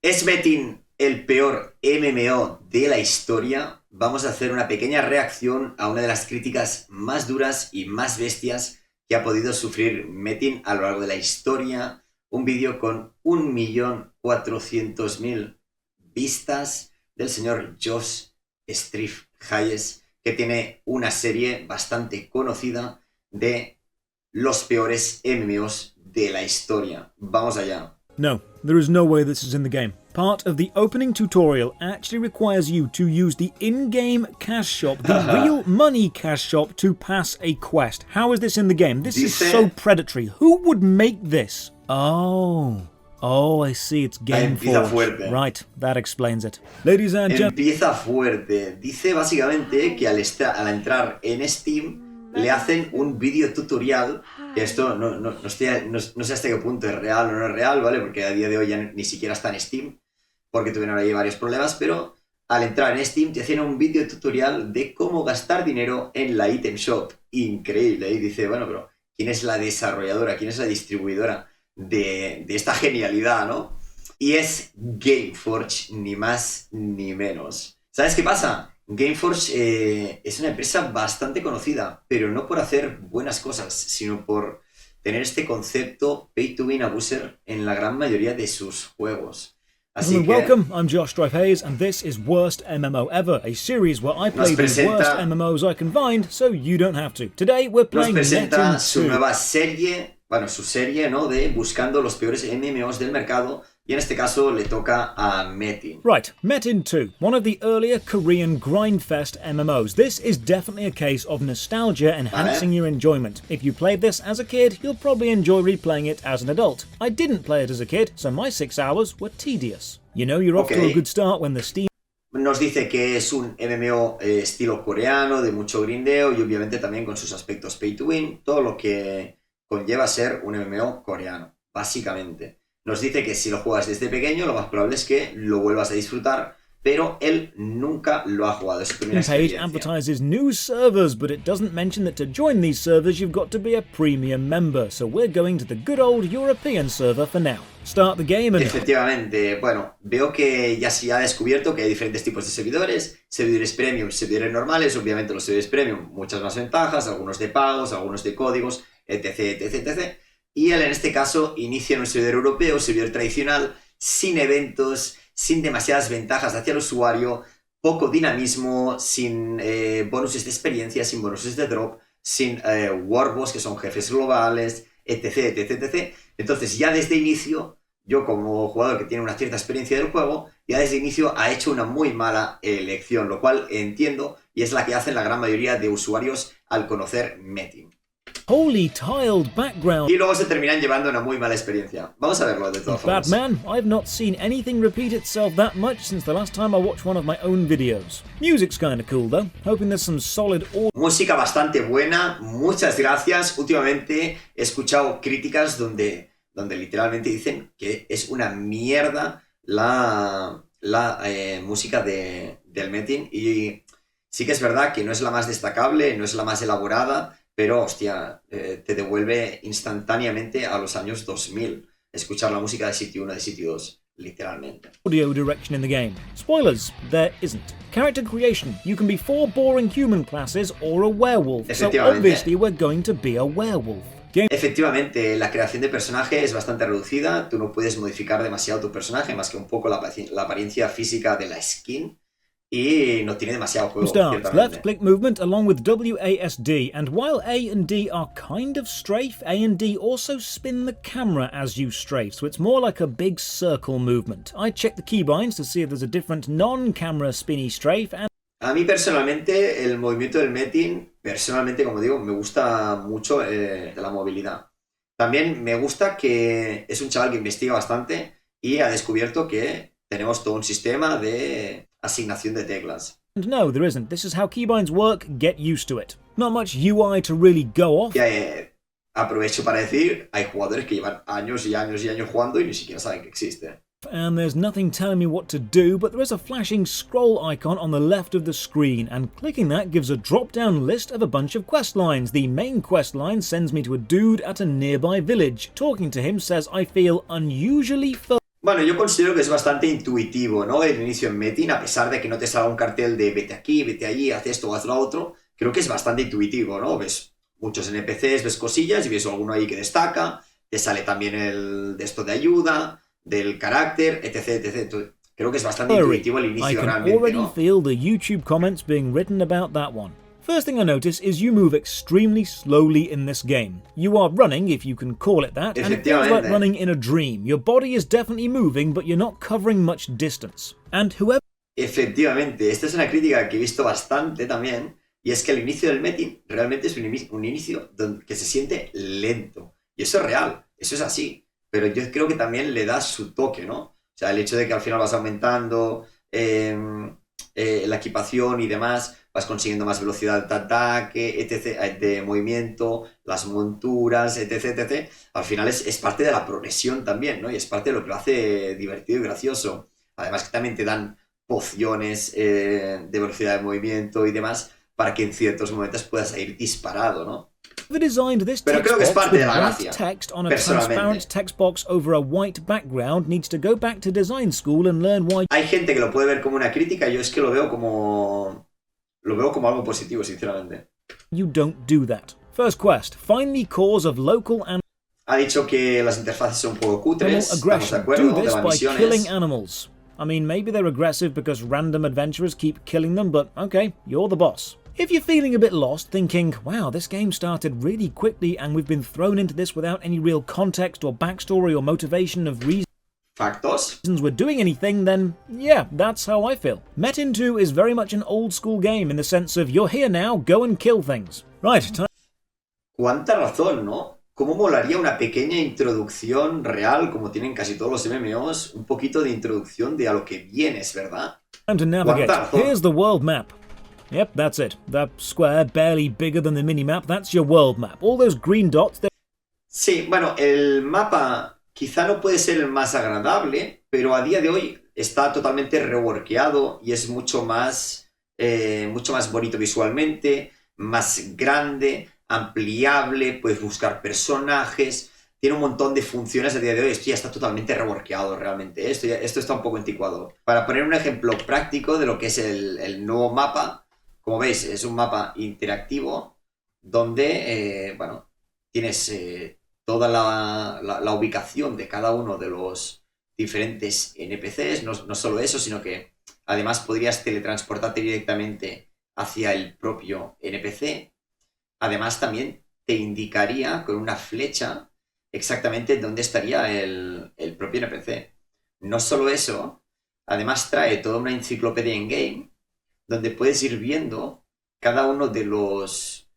¿Es Metin el peor MMO de la historia? Vamos a hacer una pequeña reacción a una de las críticas más duras y más bestias que ha podido sufrir Metin a lo largo de la historia. Un vídeo con 1.400.000 vistas del señor Josh Strife Hayes, que tiene una serie bastante conocida de los peores MMOs de la historia. Vamos allá. No, there is no way this is in the game. Part of the opening tutorial actually requires you to use the in-game cash shop, the real money cash shop, to pass a quest. How is this in the game? This is so predatory. Who would make this? Oh, I see, it's Gameforge. Right, that explains it. Ladies and gentlemen. Empieza fuerte. Dice básicamente que al entrar en Steam le hacen un vídeo tutorial, que esto no sé hasta qué punto es real o no es real, ¿vale? Porque a día de hoy ya ni siquiera está en Steam, porque tuvieron ahí varios problemas, pero al entrar en Steam te hacen un vídeo tutorial de cómo gastar dinero en la item shop. Increíble. Y dice, bueno, pero ¿quién es la desarrolladora? ¿Quién es la distribuidora de esta genialidad, no? Y es Gameforge, ni más ni menos. ¿Sabes qué pasa? Gameforge es una empresa bastante conocida, pero no por hacer buenas cosas, sino por tener este concepto pay to win abuser en la gran mayoría de sus juegos. Así que, welcome, I'm Josh Strife Hayes, and this is Worst MMO Ever, a series where I play the worst MMOs I can find, so you don't have to. Today we're playing Nos presenta Metin su 2. nueva serie, su serie, ¿no? De buscando los peores MMOs del mercado. Y en este caso le toca a Metin. Right, Metin 2, one of the earlier Korean grindfest MMOs. This is definitely a case of nostalgia enhancing your enjoyment. If you played this as a kid, you'll probably enjoy replaying it as an adult. I didn't play it as a kid, so my 6 hours were tedious. You know you're off to a good start when the Steam... Nos dice que es un MMO estilo coreano, de mucho grindeo y obviamente también con sus aspectos pay to win, todo lo que conlleva ser un MMO coreano, básicamente. Nos dice que si lo juegas desde pequeño, lo más probable es que lo vuelvas a disfrutar, pero él nunca lo ha jugado. Es su primera experiencia. The page advertises new servers, but it doesn't mention that to join these servers you've got to be a premium member. So we're going to the good old European server for now. Start the game and... Efectivamente, bueno, veo que ya se ha descubierto que hay diferentes tipos de servidores premium, servidores normales. Obviamente los servidores premium, muchas más ventajas, algunos de pagos, algunos de códigos, etc, etc, etc. Y él en este caso inicia en un servidor europeo, un servidor tradicional, sin eventos, sin demasiadas ventajas hacia el usuario, poco dinamismo, sin bonuses de experiencia, sin bonuses de drop, sin warboss, que son jefes globales, etc, etc, etc. Entonces ya desde inicio, yo como jugador que tiene una cierta experiencia del juego, ya desde inicio ha hecho una muy mala elección, lo cual entiendo y es la que hacen la gran mayoría de usuarios al conocer Metin. Holy tiled background. Y luego se terminan llevando una muy mala experiencia. Vamos a verlo de todas formas. Batman, I've not seen anything repeat itself that much since the last time I watched one of my own videos. Music's kinda cool though. Hoping there's some solid audio. Música bastante buena, muchas gracias. Últimamente he escuchado críticas donde literalmente dicen que es una mierda la música del Metin. Y sí que es verdad que no es la más destacable, no es la más elaborada, pero, hostia, te devuelve instantáneamente a los años 2000 escuchar la música de City 1, de City 2, literalmente. Audio direction in the game. Spoilers, there isn't. Character creation. You can be 4 boring human classes or a werewolf. So obviously we're going to be a werewolf. Efectivamente, la creación de personaje es bastante reducida. Tú no puedes modificar demasiado tu personaje, más que un poco la apariencia física de la skin. Y no tiene demasiado juego, ciertamente. Left click movement along with WASD, and while A and D are kind of strafe, A and D also spin the camera as you strafe, so it's more like a big circle movement. I checked the keybinds to see if there's a different non-camera spinny strafe, and... A mí personalmente el movimiento del Metin, personalmente como digo, me gusta mucho la movilidad. También me gusta que es un chaval que investiga bastante y ha descubierto que tenemos todo un sistema de asignación de teclas. No, there isn't. This is how keybinds work. Get used to it. Not much UI to really go off. Aprovecho para decir, hay jugadores que llevan años y años y años jugando y ni siquiera saben que existe. And there's nothing telling me what to do, but there is a flashing scroll icon on the left of the screen, and clicking that gives a drop-down list of a bunch of quest lines. The main quest line sends me to a dude at a nearby village. Talking to him says I feel unusually Bueno, yo considero que es bastante intuitivo, ¿no? El inicio en Metin, a pesar de que no te salga un cartel de vete aquí, vete allí, haz esto o haz lo otro, creo que es bastante intuitivo, ¿no? Ves muchos NPCs, ves cosillas y ves alguno ahí que destaca, te sale también el de esto de ayuda, del carácter, etc, etc. Entonces, creo que es bastante intuitivo el I inicio can realmente, already ¿no? feel the YouTube comments being written about that one. First thing I notice is you move extremely slowly in this game. You are running, if you can call it that, and it feels like Efectivamente. running in a dream. Your body is definitely moving, but you're not covering much distance. And whoever Efectivamente, esta es una crítica que he visto bastante también, y es que el inicio del Metin realmente es un inicio que se siente lento. Y eso es real, eso es así. Pero yo creo que también le da su toque, ¿no? O sea, el hecho de que al final vas aumentando la equipación y demás, vas consiguiendo más velocidad de ataque, etc., de movimiento, las monturas, etc., etc., al final es parte de la progresión también, ¿no? Y es parte de lo que lo hace divertido y gracioso. Además que también te dan pociones de velocidad de movimiento y demás para que en ciertos momentos puedas ir disparado, ¿no? designed this Pero text creo que es box parte de with la white gracia, text on a personalmente. transparent text box over a white background needs to go back to design school and learn why Hay gente que lo puede ver como una crítica, yo es que lo veo como algo positivo, sinceramente. you don't do that. First quest, find the cause of local Ha dicho que las interfaces son un poco cutres, animal estamos de aggression. acuerdo, Do de this las by killing misiones. animals. I mean, maybe they're aggressive because random adventurers keep killing them, but okay, you're the boss. If you're feeling a bit lost, thinking, wow, this game started really quickly and we've been thrown into this without any real context or backstory or motivation of Factos. reasons we're doing anything, then yeah, that's how I feel. Metin 2 is very much an old school game in the sense of you're here now, go and kill things. Right, time Cuánta razón, ¿no? ¿Cómo molaría una pequeña introducción real, como tienen casi todos los MMOs? Un poquito de introducción de a lo que vienes, ¿verdad? to navigate. Guardazo. Here's the world map. Yep, that's it. That square barely bigger than the minimap, that's your world map. All those green dots, Sí, bueno, el mapa quizá no puede ser el más agradable, pero a día de hoy está totalmente reworkeado y es mucho más bonito visualmente, más grande, ampliable, puedes buscar personajes, tiene un montón de funciones a día de hoy. Esto ya está totalmente reworkeado realmente, esto está un poco anticuado. Para poner un ejemplo práctico de lo que es el nuevo mapa, como veis, es un mapa interactivo donde, tienes toda la ubicación de cada uno de los diferentes NPCs, no solo eso, sino que además podrías teletransportarte directamente hacia el propio NPC. Además también te indicaría con una flecha exactamente dónde estaría el propio NPC. No solo eso, además trae toda una enciclopedia in-game donde puedes ir viendo cada uno de los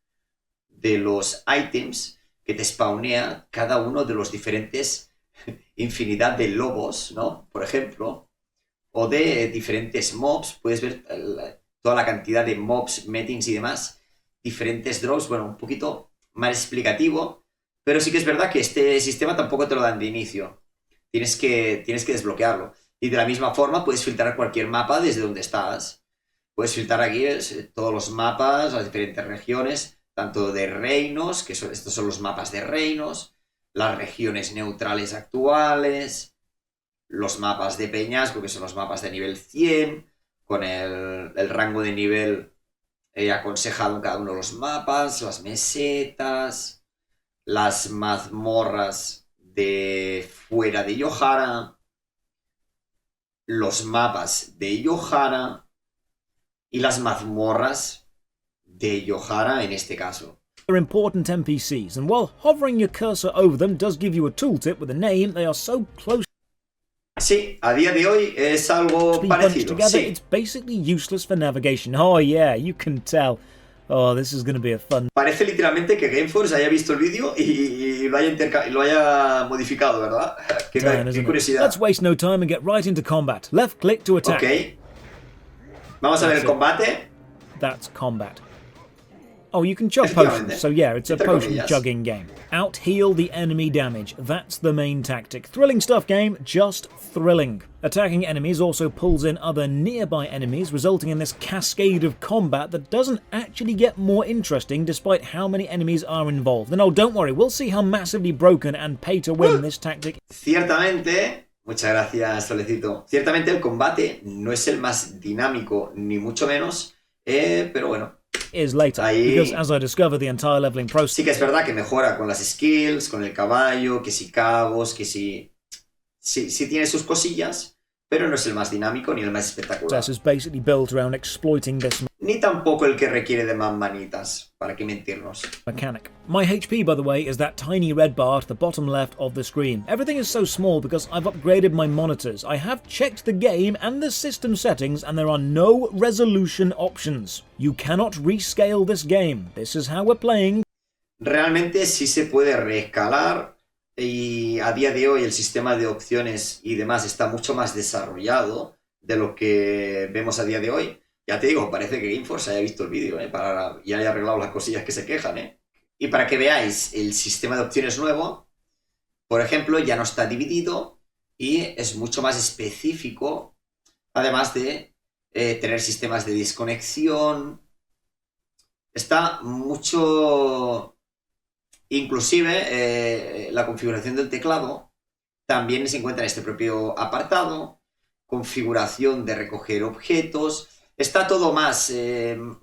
ítems que te spawnea cada uno de los diferentes infinidad de lobos, ¿no? Por ejemplo, o de diferentes mobs, puedes ver toda la cantidad de mobs, metings y demás, diferentes drops, bueno, un poquito más explicativo, pero sí que es verdad que este sistema tampoco te lo dan de inicio, tienes que desbloquearlo, y de la misma forma puedes filtrar cualquier mapa desde donde estás, puedes filtrar aquí todos los mapas, las diferentes regiones, tanto de reinos, estos son los mapas de reinos, las regiones neutrales actuales, los mapas de peñasco, que son los mapas de nivel 100, con el rango de nivel aconsejado en cada uno de los mapas, las mesetas, las mazmorras de fuera de Yohara, los mapas de Yohara y las mazmorras de Yohara en este caso. are important NPCs, and while hovering your cursor over them does give you a tooltip with a name, they are so close Sí, a día de hoy es algo to be bunched parecido, together, sí. it's basically useless for navigation. Oh yeah, you can tell. Oh, this is going to be a fun Parece literalmente que Gameforce haya visto el vídeo y lo haya modificado, ¿verdad? Qué time, isn't it? curiosidad. Let's waste no time and get right into combat. Left click to attack. Ok. Vamos a ver el That's it. combate. That's combat. Oh, you can chug Efectivamente. potions, so yeah, it's a Entre potion comillas. chugging game. Out heal the enemy damage, that's the main tactic. Thrilling stuff game, just thrilling. Attacking enemies also pulls in other nearby enemies, resulting in this cascade of combat that doesn't actually get more interesting despite how many enemies are involved. And oh, don't worry, we'll see how massively broken and pay to win this tactic Ciertamente Muchas gracias, Solecito. Ciertamente el combate no es el más dinámico, ni mucho menos, pero bueno. Is later, Ahí because as I discover the entire leveling process sí que es verdad que mejora con las skills, con el caballo, que si cabos, que si... Sí tiene sus cosillas, pero no es el más dinámico ni el más espectacular. is basically built around exploiting this Ni tampoco el que requiere de más manitas, para qué mentirnos. mechanic. My HP, by the way, is that tiny red bar at the bottom left of the screen. Everything is so small because I've upgraded my monitors. I have checked the game and the system settings and there are no resolution options. You cannot rescale this game. This is how we're playing. Realmente sí se puede reescalar y a día de hoy el sistema de opciones y demás está mucho más desarrollado de lo que vemos a día de hoy. Ya te digo, parece que Gameforce haya visto el vídeo, y haya arreglado las cosillas que se quejan, Y para que veáis, el sistema de opciones nuevo, por ejemplo, ya no está dividido y es mucho más específico, además de tener sistemas de desconexión. Está mucho... Inclusive, la configuración del teclado también se encuentra en este propio apartado, configuración de recoger objetos... Está todo más,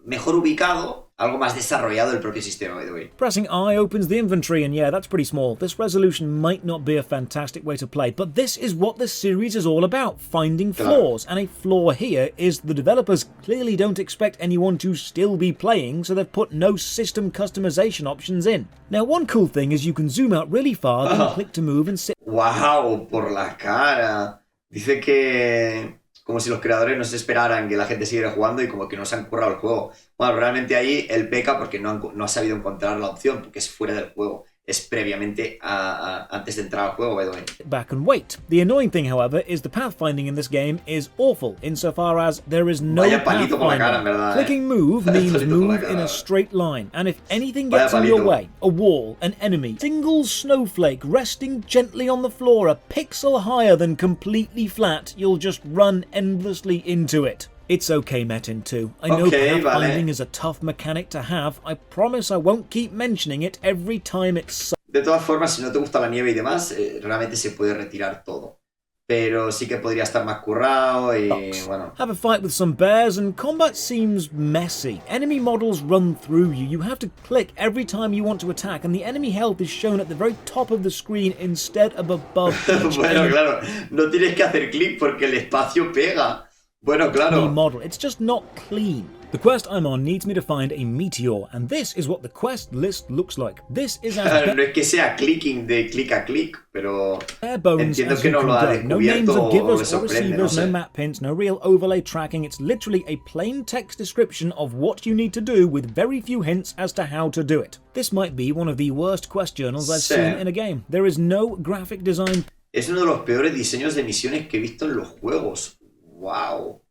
mejor ubicado, algo más desarrollado del propio sistema, by the way. Pressing I opens the inventory, and yeah, that's pretty small. This resolution might not be a fantastic way to play, but this is what this series is all about, finding flaws. And a flaw here is the developers clearly don't expect anyone to still be playing, so they've put no system customization options in. Now, one cool thing is you can zoom out really far, then click to move and sit. ¡Wow! Por la cara. Dice que... como si los creadores no se esperaran que la gente siguiera jugando y como que no se han currado el juego. Bueno, realmente ahí él peca porque no ha sabido encontrar la opción, porque es fuera del juego. Es previamente antes de entrar al juego, by the way. Back and wait. The annoying thing, however, is the pathfinding in this game is awful, insofar as there is no Vaya palito por la cara, en pathfinding. verdad, Clicking move means move in a straight line, and if anything gets in your way, a wall, an enemy, single snowflake resting gently on the floor a pixel higher than completely flat, you'll just run endlessly into it. It's okay, Metin 2. I know pathfinding is a tough mechanic to have. I promise I won't keep mentioning it every time it's... De todas formas, si no te gusta la nieve y demás, realmente se puede retirar todo. Pero sí que podría estar más currado y bueno. Have a fight with some bears and combat seems messy. Enemy models run through you. You have to click every time you want to attack and the enemy health is shown at the very top of the screen instead of above each Bueno, claro, no tienes que hacer clic porque el espacio pega. Bueno, claro. Model. It's just not clean. The quest I'm on needs me to find a meteor, and this is what the quest list looks like. This is as no es que sea clicking de clic a clic, pero bare bones entiendo as que you no can lo ha go. No names descubierto of o le givers or sorprende, receivers, no no sé. map hints, no real overlay tracking. It's literally a plain text description of what you need to do with very few hints as to how to do it. This might be one of the worst quest journals I've seen in a game. There is no graphic design. Es uno de los peores diseños de misiones que he visto en los juegos. ¡Wow!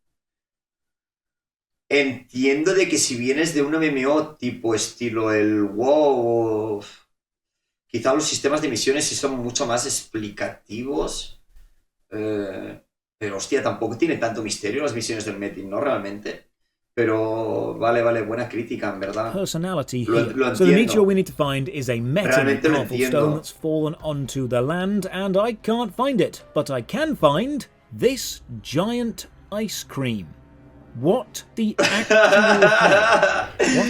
Entiendo de que si vienes de un MMO tipo estilo el WoW, quizá los sistemas de misiones sí son mucho más explicativos, pero hostia, tampoco tiene tanto misterio las misiones del Metin, ¿no? Realmente. Pero vale, buena crítica, en verdad. Personality Lo here. So the meteor we need to find is a Metin Realmente lo powerful entiendo. stone that's fallen onto the land, and I can't find it. But I can find this giant ice cream. What the actual hell? What?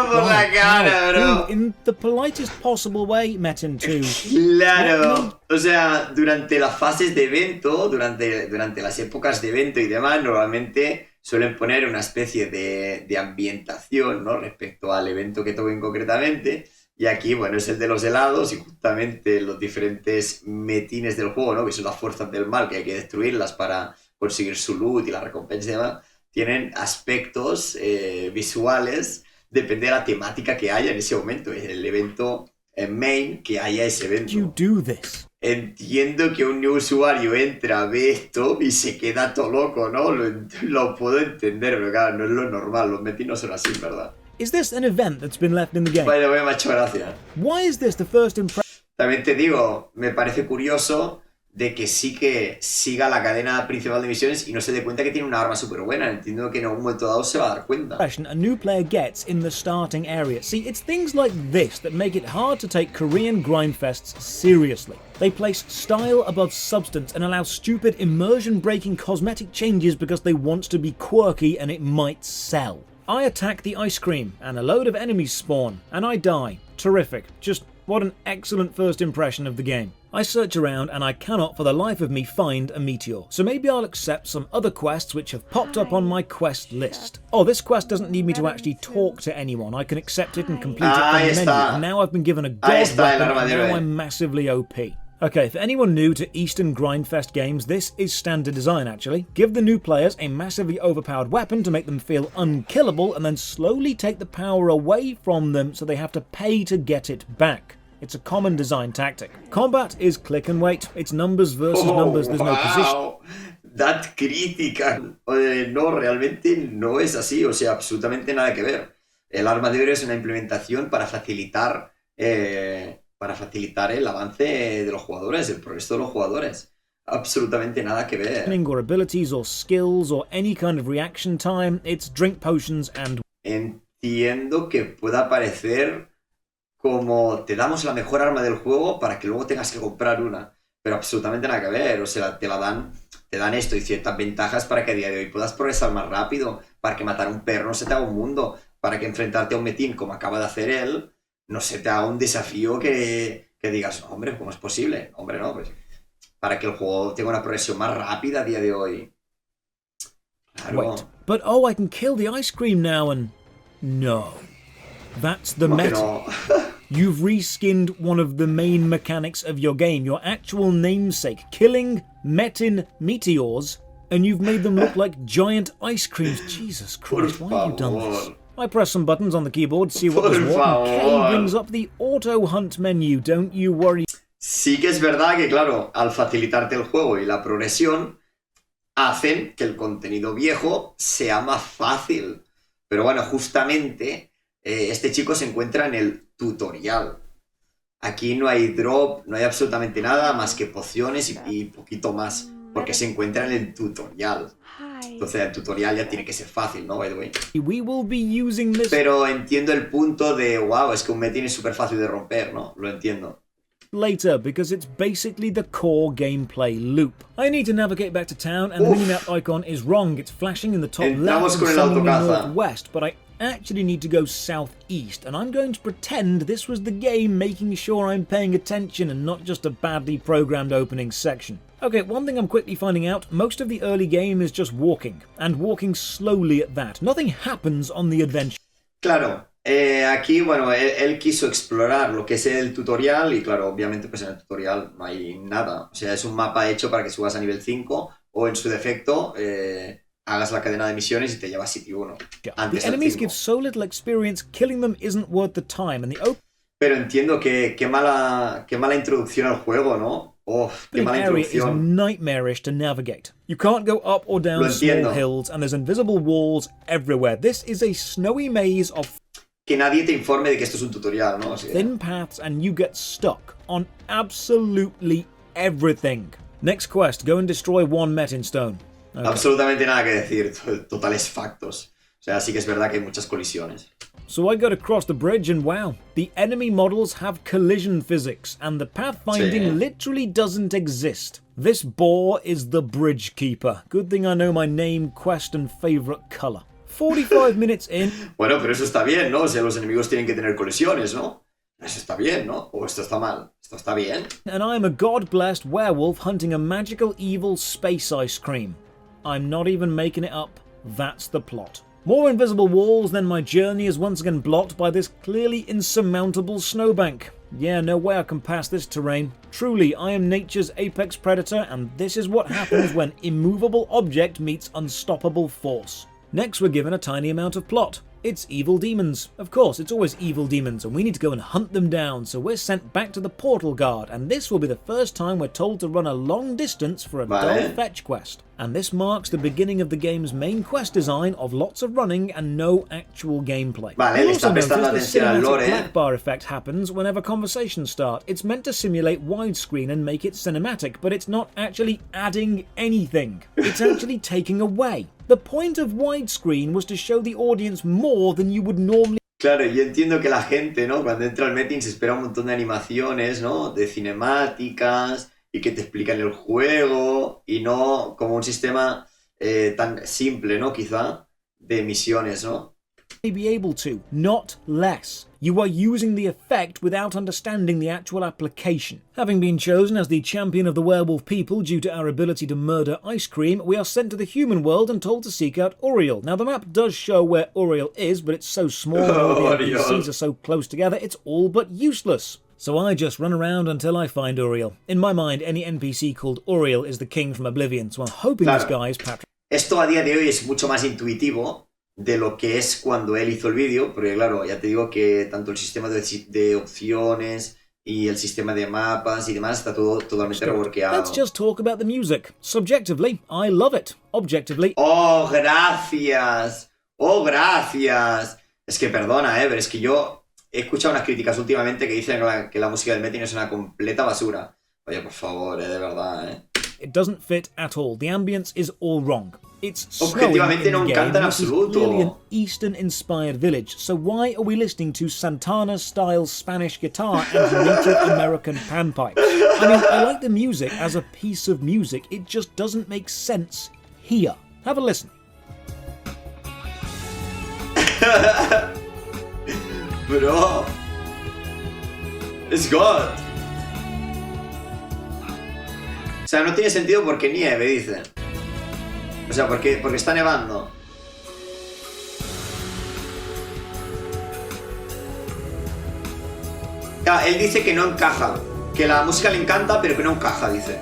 Por la cara, bro. In the politest possible way, Metin 2. Claro, o sea, durante las fases de evento, durante las épocas de evento y demás, normalmente suelen poner una especie de ambientación, ¿no? Respecto al evento que toquen concretamente. Y aquí, bueno, es el de los helados y justamente los diferentes metines del juego, ¿no? Que son las fuerzas del mal, que hay que destruirlas para conseguir su loot y la recompensa y demás. Tienen aspectos visuales, depende de la temática que haya en ese momento, en el evento main que haya ese evento. You do this. Entiendo que un usuario entra, ve esto y se queda todo loco, ¿no? Lo puedo entender, pero claro, no es lo normal, los metis no son así, ¿verdad? Is this an event that's been left in the game? Vale, me ha hecho gracia. Why is this the first impression? También te digo, me parece curioso de que sí que siga la cadena principal de misiones y no se dé cuenta que tiene una arma súper buena. Entiendo que en algún momento dado se va a dar cuenta. A new player gets in the starting area. See, it's things like this that make it hard to take Korean grindfests seriously. They place style above substance and allow stupid immersion-breaking cosmetic changes because they want to be quirky and it might sell. I attack the ice cream, and a load of enemies spawn, and I die. Terrific. Just what an excellent first impression of the game. I search around and I cannot for the life of me find a meteor, so maybe I'll accept some other quests which have popped up on my quest list. Oh, this quest doesn't need me to actually talk to anyone. I can accept it and complete it from the menu, and now I've been given a god weapon and now I'm massively OP. Okay, for anyone new to Eastern Grindfest games, this is standard design actually. Give the new players a massively overpowered weapon to make them feel unkillable and then slowly take the power away from them so they have to pay to get it back. It's a common design tactic. Combat is click and wait. It's numbers versus numbers, there's no position. That crítica. No, realmente no es así, o sea, absolutamente nada que ver. El arma de héroe es una implementación para facilitar el avance de los jugadores, el progreso de los jugadores. Absolutamente nada que ver. Or abilities or skills or any kind of reaction time, it's drink potions and... Entiendo que pueda parecer como te damos la mejor arma del juego para que luego tengas que comprar una, pero absolutamente nada que ver, o sea, te dan esto y ciertas ventajas para que a día de hoy puedas progresar más rápido, para que matar a un perro no se te haga un mundo, para que enfrentarte a un metín como acaba de hacer él, no se te haga un desafío que digas, no, hombre, ¿cómo es posible? Hombre, no, pues para que el juego tenga una progresión más rápida a día de hoy. Claro. Wait, but I can kill the ice cream now and... No. That's the meta. No? You've reskinned one of the main mechanics of your game, your actual namesake, killing Metin meteors, and you've made them look like giant ice creams. Jesus Christ, why have you done this? I press some buttons on the keyboard, see what was what, and K brings up the auto hunt menu, don't you worry. Sí que es verdad que, claro, al facilitarte el juego y la progresión, hacen que el contenido viejo sea más fácil. Pero bueno, justamente... este chico se encuentra en el tutorial. Aquí no hay drop, no hay absolutamente nada más que pociones y poquito más, porque se encuentra en el tutorial. Entonces el tutorial ya tiene que ser fácil, ¿no? By the way. We will be using this... Pero entiendo el punto de, wow, es que un metin es súper fácil de romper, ¿no? Lo entiendo. Later, because it's basically the core gameplay loop. I need to navigate back to town, and the minimap icon is wrong. It's flashing in the top left and sending me northwest, but I actually need to go southeast, and I'm going to pretend this was the game making sure I'm paying attention and not just a badly programmed opening section. Okay, one thing I'm quickly finding out, most of the early game is just walking, and walking slowly at that. Nothing happens on the adventure. Claro. Aquí, bueno, él quiso explorar lo que es el tutorial y claro, obviamente pues en el tutorial no hay nada. O sea, es un mapa hecho para que subas a nivel 5 o en su defecto hagas la cadena de misiones y te llevas sitio 1. The enemies give so little experience, killing them isn't worth the time. And the Pero entiendo que qué mala introducción al juego, ¿no? Qué mala introducción. Is nightmarish to navigate. You can't go up or down small hills and there's invisible walls everywhere. This is a snowy maze of... Que nadie te informe de que esto es un tutorial, ¿no? O sea, thin paths and you get stuck on absolutely everything. Next quest, go and destroy one Metin stone. Okay. Absolutamente nada que decir, totales factos. O sea, sí que es verdad que hay muchas colisiones. So I got to cross the bridge and wow, the enemy models have collision physics and the pathfinding literally doesn't exist. This boar is the bridge keeper. Good thing I know my name, quest and favorite color. 45 minutes in. Bueno, pero eso está bien, ¿no? O sea, los enemigos tienen que tener colisiones, ¿no? Eso está bien, ¿no? O esto está mal. Esto está bien. And I'm a god-blessed werewolf hunting a magical evil space ice cream. I'm not even making it up. That's the plot. More invisible walls, then my journey is once again blocked by this clearly insurmountable snowbank. Yeah, no way I can pass this terrain. Truly, I am nature's apex predator, and this is what happens when immovable object meets unstoppable force. Next, we're given a tiny amount of plot. It's evil demons. Of course, it's always evil demons, and we need to go and hunt them down, so we're sent back to the portal guard, and this will be the first time we're told to run a long distance for a dull fetch quest. And this marks the beginning of the game's main quest design of lots of running and no actual gameplay. Vale, le está prestando atención al lore. The black bar effect happens whenever conversations start. It's meant to simulate widescreen and make it cinematic, but it's not actually adding anything. It's actually taking away. The point of widescreen was to show the audience more than you would normally. Claro, yo entiendo que la gente, ¿no? Cuando entra al Metin se espera un montón de animaciones, ¿no? De cinemáticas y que te explican el juego y no como un sistema tan simple, ¿no? Quizá de misiones, ¿no? Be able to, not less. You are using the effect without understanding the actual application. Having been chosen as the champion of the werewolf people due to our ability to murder ice cream, we are sent to the human world and told to seek out Uriel. Now the map does show where Uriel is, but it's so small and all the NPCs are so close together, it's all but useless. So I just run around until I find Uriel. In my mind, any NPC called Uriel is the king from Oblivion, so I'm hoping this guy is Patrick. Esto a día de hoy es mucho más intuitivo de lo que es cuando él hizo el vídeo, porque claro, ya te digo que tanto el sistema de opciones y el sistema de mapas y demás está todo totalmente reworkeado. Let's just talk about the music. Subjectively, I love it. Objectively... ¡Oh, gracias! ¡Oh, gracias! Es que perdona, pero es que yo he escuchado unas críticas últimamente que dicen que la música del Metin es una completa basura. Oye, por favor, de verdad, It doesn't fit at all. The ambience is all wrong. It's objetivamente no encanta en absoluto. Clearly an Eastern-inspired village, so why are we listening to Santana-style Spanish guitar and Native American panpipes? I mean, I like the music as a piece of music, it just doesn't make sense here. Have a listen. Bro, it's God. O sea, no tiene sentido porque nieve, dicen. O sea, porque está nevando. Claro, él dice que no encaja. Que la música le encanta, pero que no encaja, dice.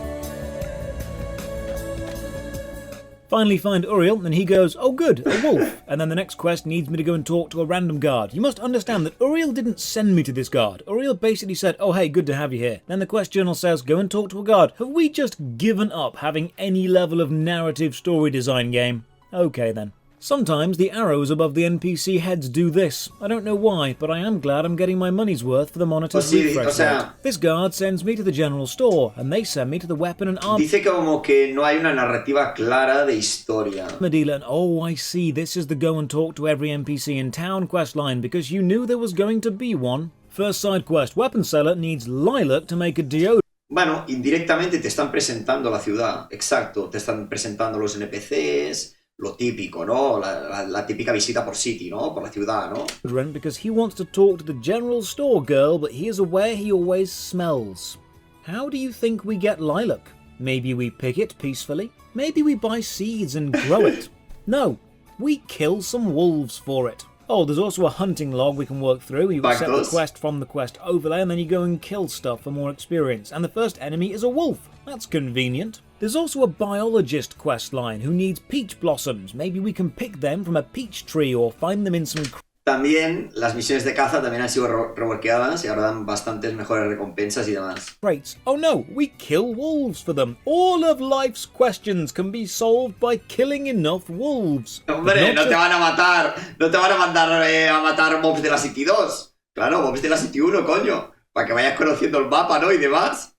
Finally find Uriel, and he goes, oh good, a wolf. And then the next quest needs me to go and talk to a random guard. You must understand that Uriel didn't send me to this guard. Uriel basically said, oh hey, good to have you here. Then the quest journal says, go and talk to a guard. Have we just given up having any level of narrative story design game? Okay then. Sometimes the arrows above the NPC heads do this. I don't know why, but I am glad I'm getting my money's worth for the monitor's refresh rate. This guard sends me to the general store, and they send me to the weapon and armor. Dice como que no hay una narrativa clara de historia. Dealer, and oh, I see, this is the go and talk to every NPC in town quest line, because you knew there was going to be one. First side quest, weapon seller needs lilac to make a deodorant. Bueno, indirectamente te están presentando la ciudad, exacto, te están presentando los NPCs, lo típico, ¿no? La típica visita por City, ¿no? Por la ciudad, ¿no? Because he wants to talk to the general store girl, but he is aware he always smells. How do you think we get lilac? Maybe we pick it peacefully? Maybe we buy seeds and grow it? No, we kill some wolves for it. Oh, there's also a hunting log we can work through. You accept the quest from the quest overlay and then you go and kill stuff for more experience. And the first enemy is a wolf. That's convenient. There's also a biologist quest line who needs peach blossoms. Maybe we can pick them from a peach tree or find them in some... También las misiones de caza también han sido reworkeadas y ahora dan bastantes mejores recompensas y demás. Crates. Oh no, we kill wolves for them. All of life's questions can be solved by killing enough wolves. Hombre, no te van a matar. No te van a mandar a matar mobs de la City 2. Claro, mobs de la City 1, coño. Para que vayas conociendo el mapa, ¿no? Y demás.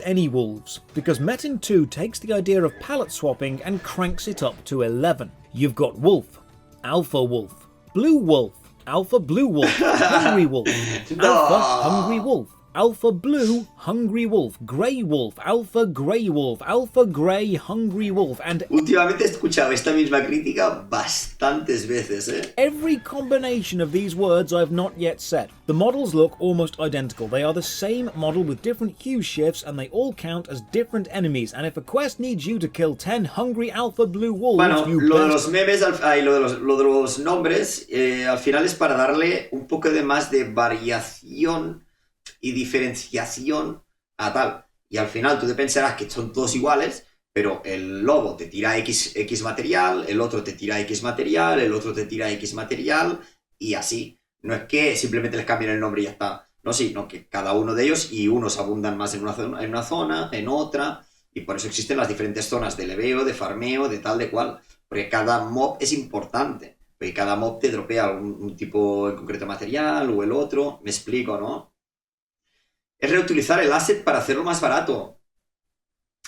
Any wolves, because Metin 2 takes the idea of palette swapping and cranks it up to 11. You've got wolf, alpha wolf, blue wolf, alpha blue wolf, hungry wolf, alpha hungry wolf, alpha blue hungry wolf, grey wolf, alpha grey hungry wolf, and... Últimamente he escuchado esta misma crítica bastantes veces, Every combination of these words I've not yet said. The models look almost identical. They are the same model with different hue shifts and they all count as different enemies. And if a quest needs you to kill 10 hungry alpha blue wolves, bueno, lo de los memes, lo de los nombres, al final es para darle un poco de más de variación y diferenciación a tal. Y al final tú te pensarás que son todos iguales, pero el lobo te tira X material, el otro te tira X material, el otro te tira X material, y así. No es que simplemente les cambien el nombre y ya está. No, sino que cada uno de ellos, y unos abundan más en una zona, en otra, Y por eso existen las diferentes zonas de leveo, de farmeo, de tal, de cual. Porque cada mob es importante. Porque cada mob te dropea un tipo en concreto de material o el otro. Me explico, ¿no? Es reutilizar el asset para hacerlo más barato.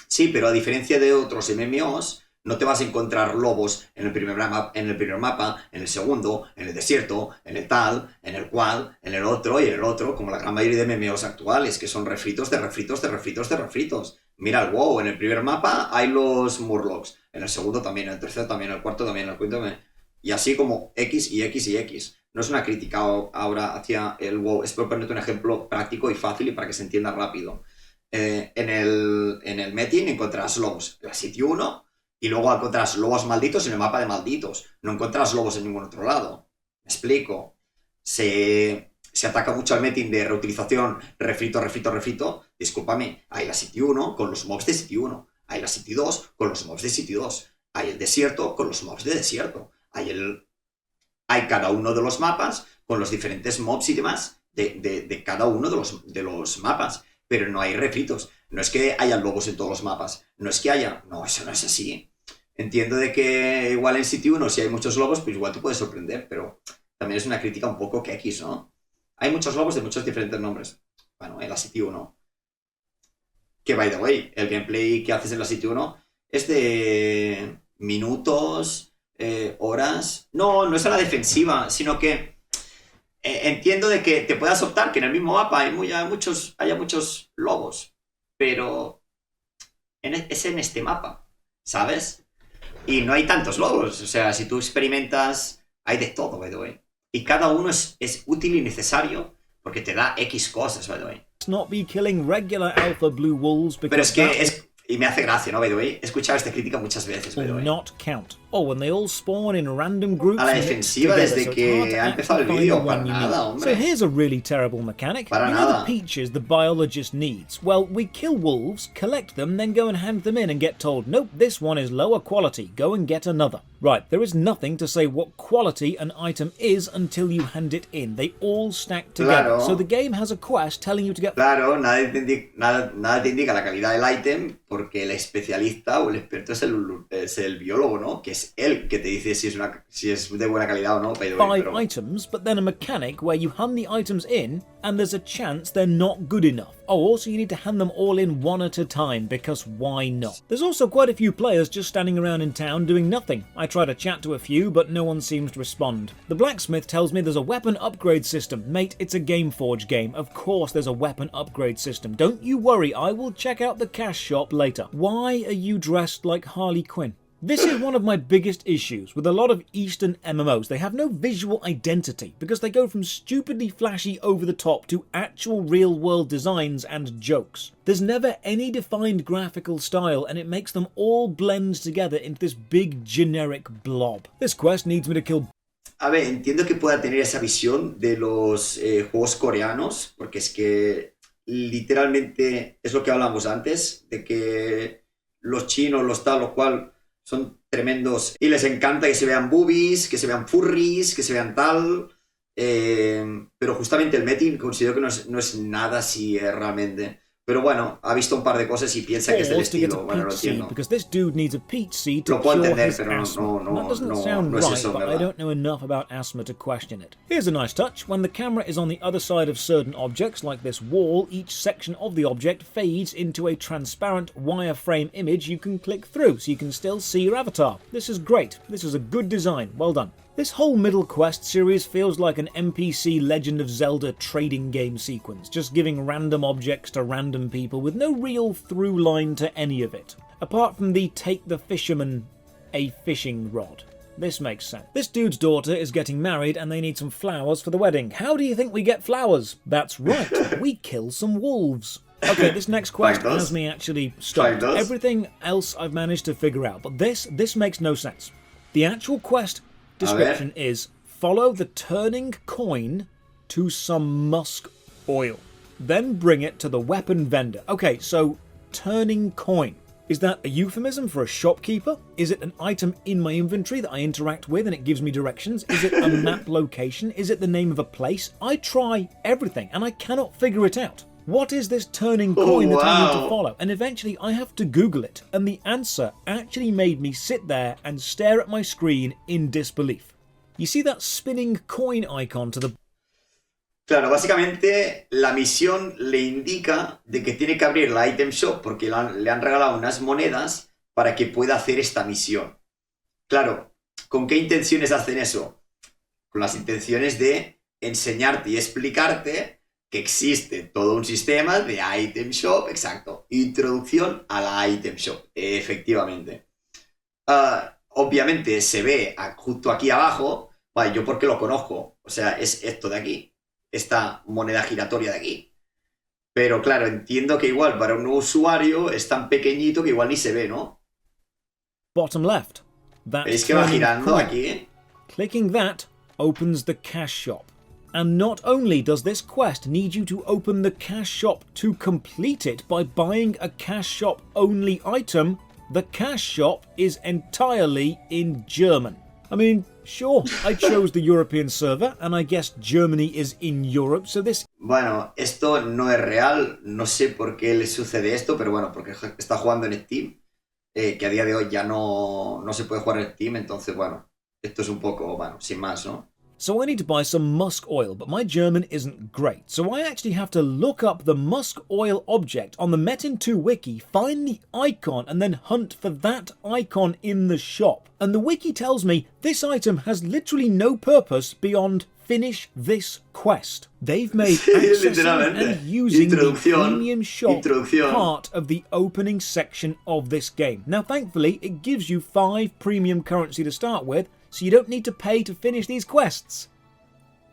Sí, pero a diferencia de otros MMOs, no te vas a encontrar lobos en el primer mapa, en el segundo, en el desierto, en el tal, en el cual, en el otro y en el otro, como la gran mayoría de MMOs actuales, que son refritos de refritos de refritos de refritos. Mira el WoW, en el primer mapa hay los Murlocs, en el segundo también, en el tercero también, en el cuarto también, en el quinto también. Y así como X y X y X. No es una crítica ahora hacia el WoW, es por ponerte un ejemplo práctico y fácil y para que se entienda rápido. En el Metin encontrarás lobos en la City 1 y luego encontrarás lobos malditos en el mapa de malditos. No encontrarás lobos en ningún otro lado. Me explico. Se ataca mucho al Metin de reutilización, refrito. Discúlpame, hay la City 1 con los mobs de City 1. Hay la City 2 con los mobs de City 2. Hay el desierto con los mobs de desierto. Hay cada uno de los mapas con los diferentes mobs y demás de cada uno de los mapas. Pero no hay refritos. No es que haya lobos en todos los mapas. No es que haya... No, eso no es así. Entiendo de que igual en City 1 si hay muchos lobos, pues igual te puede sorprender, pero también es una crítica un poco que X, ¿no? Hay muchos lobos de muchos diferentes nombres. Bueno, en la City 1. Que, by the way, el gameplay que haces en la City 1 es de minutos, horas... No es a la defensiva, sino que entiendo de que te puedas optar que en el mismo mapa haya muchos lobos, pero es en este mapa, ¿sabes? Y no hay tantos lobos, o sea, si tú experimentas, hay de todo, by the way. Y cada uno es útil y necesario porque te da X cosas, by the way. Not be killing regular alpha blue wolves because pero es que y me hace gracia, ¿no, by the way? He escuchado esta crítica muchas veces, by the way. Not count. Oh, when they all spawn in random groups. A la defensiva desde que ha empezado el vídeo, para nada, hombre. So here's a really terrible mechanic. Para you nada. know the peaches the biologist needs. Well, we kill wolves, collect them, then go and hand them in and get told, nope, this one is lower quality. Go and get another. Right, there is nothing to say what quality an item is until you hand it in. They all stack together. Claro. So the game has a quest telling you to get... Claro, nada te indica la calidad del ítem porque el especialista o el experto es el biólogo, ¿no? Que es él que te dice si es de buena calidad o no. Five items, but then a mechanic where you hand the items in and there's a chance they're not good enough. Oh, also you need to hand them all in one at a time, because why not? There's also quite a few players just standing around in town doing nothing. I try to chat to a few, but no one seems to respond. The blacksmith tells me there's a weapon upgrade system. Mate, it's a Gameforge game. Of course there's a weapon upgrade system. Don't you worry, I will check out the cash shop later. Why are you dressed like Harley Quinn? This is one of my biggest issues with a lot of Eastern MMOs. They have no visual identity because they go from stupidly flashy over the top to actual real world designs and jokes. There's never any defined graphical style and it makes them all blend together into this big generic blob. This quest needs me to kill... A ver, entiendo que pueda tener esa visión de los juegos coreanos, porque es que literalmente es lo que hablamos antes, de que los chinos, los tal, lo cual... son tremendos y les encanta que se vean boobies, que se vean furries, que se vean tal, pero justamente el Metin considero que no es nada así realmente. Pero bueno, ha visto un par de cosas y piensa que es del estilo. Bueno, lo entiendo. Lo puedo entender, pero no es eso, but I don't know enough about asthma to question it. Here's a nice touch. When the camera is on the other side of certain objects, like this wall, each section of the object fades into a transparent wireframe image you can click through, so you can still see your avatar. This is great. This is a good design. Well done. This whole Middle Quest series feels like an NPC Legend of Zelda trading game sequence, just giving random objects to random people with no real through line to any of it. Apart from the take the fisherman a fishing rod. This makes sense. This dude's daughter is getting married and they need some flowers for the wedding. How do you think we get flowers? That's right, we kill some wolves. Okay, this next quest has me actually stopped. Everything else I've managed to figure out, but this makes no sense. The actual quest description is follow the turning coin to some musk oil. Then bring it to the weapon vendor. Okay, so turning coin. Is that a euphemism for a shopkeeper? Is it an item in my inventory that I interact with and it gives me directions? Is it a map location? Is it the name of a place? I try everything and I cannot figure it out. What is this turning coin that I need to wow. follow? And eventually I have to Google it, and the answer actually made me sit there and stare at my screen in disbelief. You see that spinning coin icon to the Claro, básicamente la misión le indica de que tiene que abrir la item shop porque le han regalado unas monedas para que pueda hacer esta misión. Claro, ¿con qué intenciones hacen eso? Con las intenciones de enseñarte y explicarte que existe todo un sistema de item shop, exacto, introducción a la item shop, efectivamente. Obviamente se ve justo aquí abajo, vale, yo porque lo conozco, o sea, es esto de aquí. Esta moneda giratoria de aquí. Pero claro, entiendo que igual para un nuevo usuario es tan pequeñito que igual ni se ve, ¿no? bottom left. ¿Veis que va girando coin. aquí? Clicking that opens the cash shop. And not only does this quest need you to open the cash shop to complete it by buying a cash shop only item, the cash shop is entirely in German. I mean, sure, I chose the European server, and I guess Germany is in Europe, so this... Bueno, esto no es real, no sé por qué le sucede esto, pero bueno, porque está jugando en Steam, que a día de hoy ya no se puede jugar en Steam, entonces bueno, esto es un poco, bueno, sin más, ¿no? So I need to buy some musk oil, but my German isn't great, so I actually have to look up the musk oil object on the Metin 2 wiki, find the icon, and then hunt for that icon in the shop. And the wiki tells me this item has literally no purpose beyond finish this quest. They've made accessing and using the premium shop part of the opening section of this game. Now thankfully it gives you 5 premium currency to start with, so you don't need to pay to finish these quests.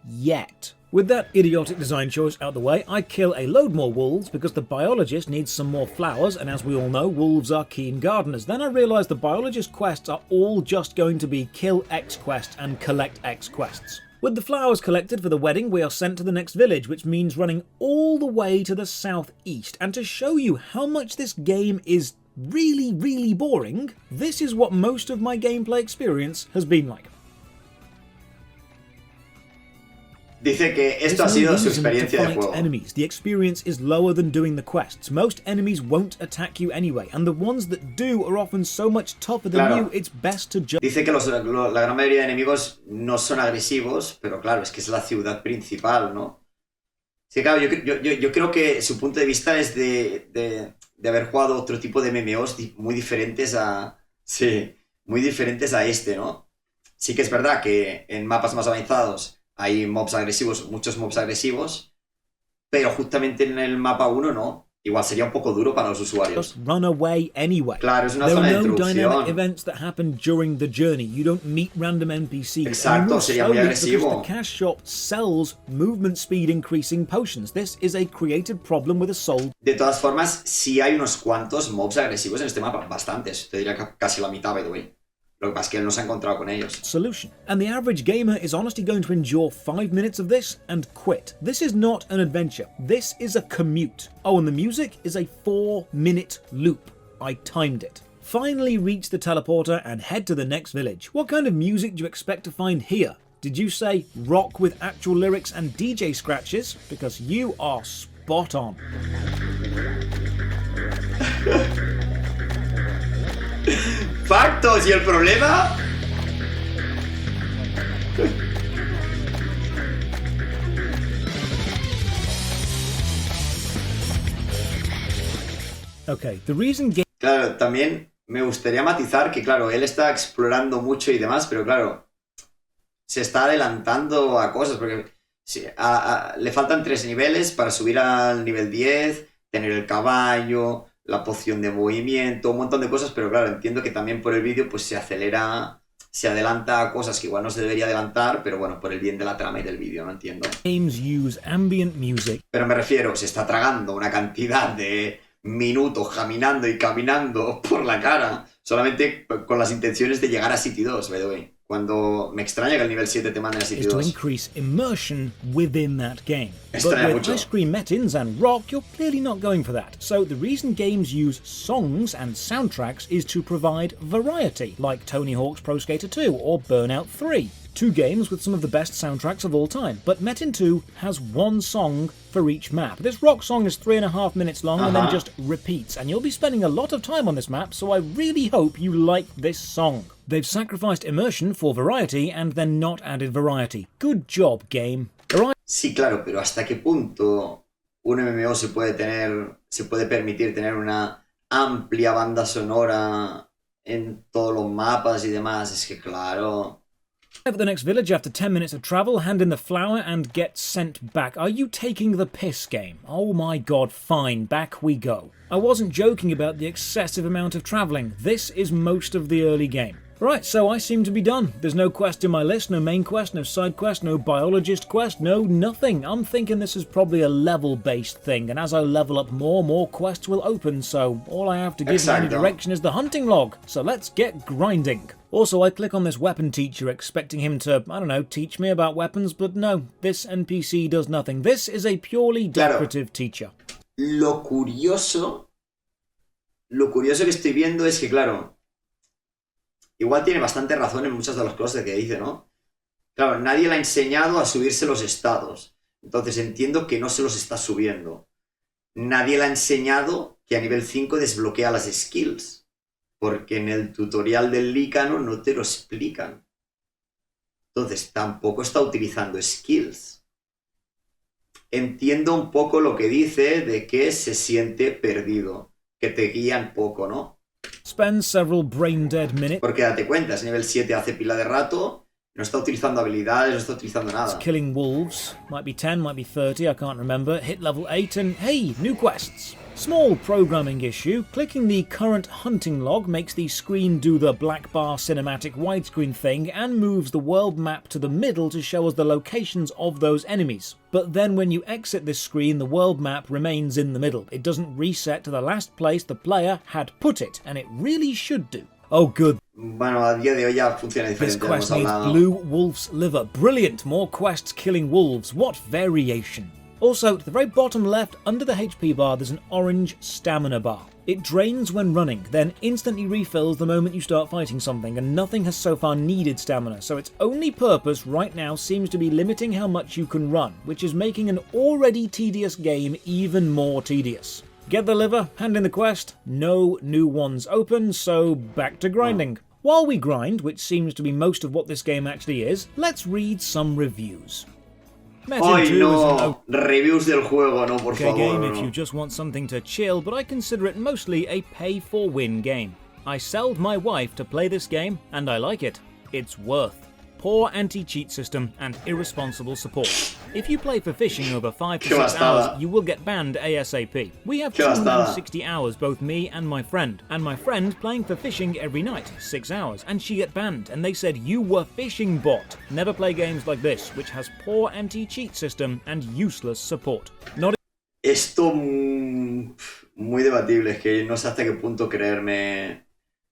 Yet. With that idiotic design choice out the way, I kill a load more wolves because the biologist needs some more flowers, and as we all know, wolves are keen gardeners. Then I realise the biologist quests are all just going to be kill X quest and collect X quests. With the flowers collected for the wedding, we are sent to the next village, which means running all the way to the southeast. And to show you how much this game is really boring, this is what most of my gameplay experience has been like. Dice que esto ha sido su experiencia de juego. Enemies. The experience is lower than doing the quests. Most enemies won't attack you anyway, and the ones that do are often so much tougher than you, it's best to just... Dice que la gran mayoría de enemigos no son agresivos, pero claro, es que es la ciudad principal, ¿no? Sí, claro, yo creo que su punto de vista es de haber jugado otro tipo de MMOs muy diferentes a... Sí, muy diferentes a este, ¿no? Sí que es verdad que en mapas más avanzados hay mobs agresivos, muchos mobs agresivos, pero justamente en el mapa 1 no. Igual sería un poco duro para los usuarios. Just run away anyway. Claro, es una zona de introducción. There are no dynamic events that happen during the journey. You don't meet random NPCs. Exacto, sería muy agresivo. The cash shop sells movement speed increasing potions. This is a created problem with a soul. De todas formas, sí hay unos cuantos mobs agresivos en este mapa, bastantes. Te diría casi la mitad, by the way. Lo que pasa es que él no se ha encontrado con ellos. Solution. And the average gamer is honestly going to endure 5 minutes of this and quit. This is not an adventure. This is a commute. Oh, and the music is a 4-minute loop. I timed it. Finally reach the teleporter and head to the next village. What kind of music do you expect to find here? Did you say rock with actual lyrics and DJ scratches? Because you are spot on. ¡Factos! ¿Y el problema? Okay, the reason... Claro, también me gustaría matizar que, claro, él está explorando mucho y demás, pero claro, se está adelantando a cosas, porque sí, le faltan 3 niveles para subir al nivel 10, tener el caballo, la poción de movimiento, un montón de cosas, pero claro, entiendo que también por el vídeo pues se adelanta a cosas que igual no se debería adelantar, pero bueno, por el bien de la trama y del vídeo, no entiendo. Games use ambient music. Pero me refiero, se está tragando una cantidad de minutos caminando y caminando por la cara, solamente con las intenciones de llegar a City 2, by the way. Cuando me extraña que el nivel 7 te mande a is sitio to 2. increase immersion within that game. Extraña But with mucho. Ice Cream Mettins and Rock, you're clearly not going for that. So the reason games use songs and soundtracks is to provide variety, like Tony Hawk's Pro Skater 2 or Burnout 3. Two games with some of the best soundtracks of all time, but Metin 2 has one song for each map. This rock song is 3.5 minutes long and then just repeats, and you'll be spending a lot of time on this map, so I really hope you like this song. They've sacrificed immersion for variety and then not added variety. Good job, game. Sí, claro, pero ¿hasta qué punto un MMO se puede permitir tener una amplia banda sonora en todos los mapas y demás? Es que claro... Arrive at the next village after 10 minutes of travel, hand in the flower, and get sent back. Are you taking the piss, game? Oh my god, fine, back we go. I wasn't joking about the excessive amount of travelling. This is most of the early game. Right, so I seem to be done. There's no quest in my list, no main quest, no side quest, no biologist quest, no nothing. I'm thinking this is probably a level-based thing, and as I level up more quests will open, so all I have to give in any direction is the hunting log. So let's get grinding. Also, I click on this weapon teacher expecting him to, I don't know, teach me about weapons, but no, this NPC does nothing. This is a purely decorative teacher. Lo curioso que estoy viendo es que, claro, igual tiene bastante razón en muchas de las cosas que dice, ¿no? Claro, nadie le ha enseñado a subirse los estados. Entonces entiendo que no se los está subiendo. Nadie le ha enseñado que a nivel 5 desbloquea las skills. Porque en el tutorial del Lícano no te lo explican. Entonces tampoco está utilizando skills. Entiendo un poco lo que dice de que se siente perdido. Que te guían poco, ¿no? Spend several brain-dead minutes. Porque date cuenta, es nivel 7 hace pila de rato, no está utilizando habilidades, no está utilizando nada. Killing wolves. Might be 10, might be 30, I can't remember. Hit level 8 and hey, new quests. Small programming issue. Clicking the current hunting log makes the screen do the black bar cinematic widescreen thing and moves the world map to the middle to show us the locations of those enemies. But then when you exit this screen, the world map remains in the middle. It doesn't reset to the last place the player had put it, and it really should do. Oh, good. Bueno, a día de hoy ya funciona This diferente. quest needs blue wolf's liver. Brilliant! More quests killing wolves. What variation. Also, to the very bottom left, under the HP bar, there's an orange stamina bar. It drains when running, then instantly refills the moment you start fighting something, and nothing has so far needed stamina, so its only purpose right now seems to be limiting how much you can run, which is making an already tedious game even more tedious. Get the liver, hand in the quest, no new ones open, so back to grinding. While we grind, which seems to be most of what this game actually is, let's read some reviews. ¡Ay, no! Reviews del juego, no, por favor. Game no. if you just want something to chill, but I consider it mostly a pay-for-win game. I sold my wife to play this game, and I like it. It's worth. Poor anti-cheat system and irresponsible support. If you play for fishing over 5 to 6 hours, you will get banned ASAP. We have 260 hours, both me and my friend playing for fishing every night, 6 hours, and she get banned, and they said you were fishing bot. Never play games like this, which has poor anti-cheat system and useless support. Not Esto muy debatible, es que no sé hasta qué punto creerme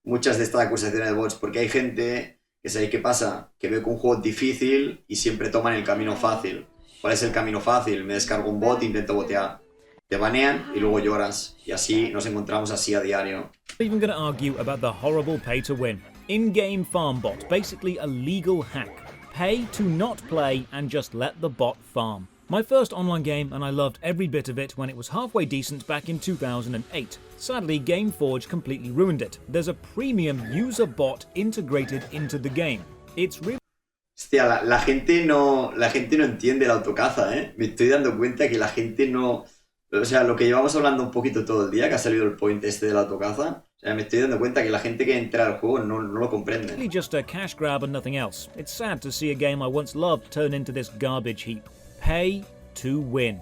muchas de estas acusaciones de bots, porque hay gente que sabéis qué pasa, que veo que un juego es difícil y siempre toman el camino fácil. ¿Cuál es el camino fácil? Me descargo un bot e intento botear. Te banean y luego lloras. Y así nos encontramos así a diario. even going to argue about the horrible pay-to-win. In-game farm bot, basically a legal hack. Pay to not play and just let the bot farm. My first online game, and I loved every bit of it when it was halfway decent back in 2008. Sadly, GameForge completely ruined it. There's a premium user bot integrated into the game. It's really... Hostia, la gente no entiende el autocaza, ¿eh? Me estoy dando cuenta que la gente no... O sea, lo que llevamos hablando un poquito todo el día, que ha salido el point este del autocaza, o sea, me estoy dando cuenta que la gente que entra al juego no lo comprende. Really just a cash grab and nothing else. It's sad to see a game I once loved turn into this garbage heap. Pay to win.